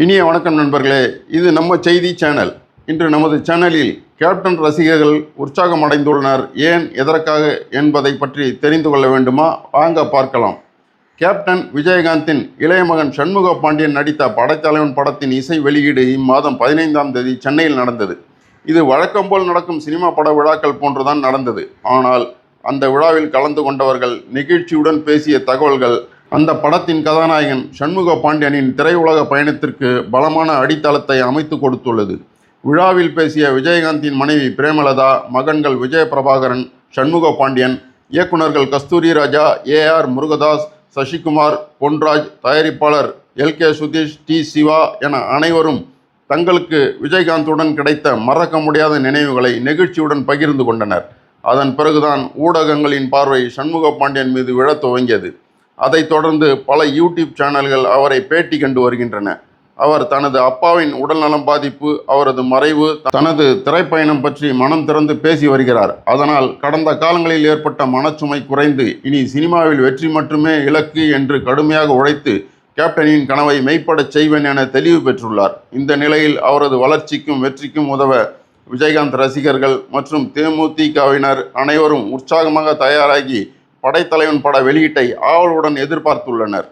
இனிய வணக்கம் நண்பர்களே, இது நம்ம செய்தி சேனல். இன்று நமது சேனலில் கேப்டன் ரசிகர்கள் உற்சாகம் அடைந்துள்ளனர். ஏன், எதற்காக என்பதை பற்றி தெரிந்து கொள்ள வேண்டுமா? வாங்க பார்க்கலாம். கேப்டன் விஜயகாந்தின் இளைய மகன் சண்முக பாண்டியன் நடித்த படைத்தலைவன் படத்தின் இசை வெளியீடு இம்மாதம் 15ஆம் தேதி சென்னையில் நடந்தது. இது வழக்கம் போல் நடக்கும் சினிமா பட விழாக்கள் போன்றுதான் நடந்தது. ஆனால் அந்த விழாவில் கலந்து கொண்டவர்கள் நெகிழ்ச்சியுடன் பேசிய தகவல்கள் அந்த படத்தின் கதாநாயகன் சண்முக பாண்டியனின் திரையுலக பயணத்திற்கு பலமான அடித்தளத்தை அமைத்து கொடுத்துள்ளது. விழாவில் பேசிய விஜயகாந்தின் மனைவி பிரேமலதா, மகன்கள் விஜயபிரபாகரன், சண்முக பாண்டியன், இயக்குநர்கள் கஸ்தூரி ராஜா, ஏஆர் முருகதாஸ், சசிகுமார், பொன்ராஜ், தயாரிப்பாளர் எல்கே சுதீஷ், டி சிவா என அனைவரும் தங்களுக்கு விஜயகாந்துடன் கிடைத்த மறக்க முடியாத நினைவுகளை நெகிழ்ச்சியுடன் பகிர்ந்து கொண்டனர். அதன் பிறகுதான் ஊடகங்களின் பார்வை சண்முக பாண்டியன் மீது விழத் துவங்கியது. அதைத் தொடர்ந்து பல யூடியூப் சேனல்கள் அவரை பேட்டி கண்டு வருகின்றன. அவர் தனது அப்பாவின் உடல்நலம் பாதிப்பு, அவரது மறைவு, தனது திரைப்பயணம் பற்றி மனம் திறந்து பேசி வருகிறார். அதனால் கடந்த காலங்களில் ஏற்பட்ட மனச்சுமை குறைந்து இனி சினிமாவில் வெற்றி மட்டுமே இலக்கு என்று கடுமையாக உழைத்து கேப்டனின் கனவை மெய்ப்படச் செய்வேன் என தெளிவு பெற்றுள்ளார். இந்த நிலையில் அவரது வளர்ச்சிக்கும் வெற்றிக்கும் உதவ விஜயகாந்த் ரசிகர்கள் மற்றும் தேமுதிகவினர் அனைவரும் உற்சாகமாக தயாராகி படைத்தலைவன் பட வெளியீட்டை ஆவலுடன் எதிர்பார்த்துள்ளனர்.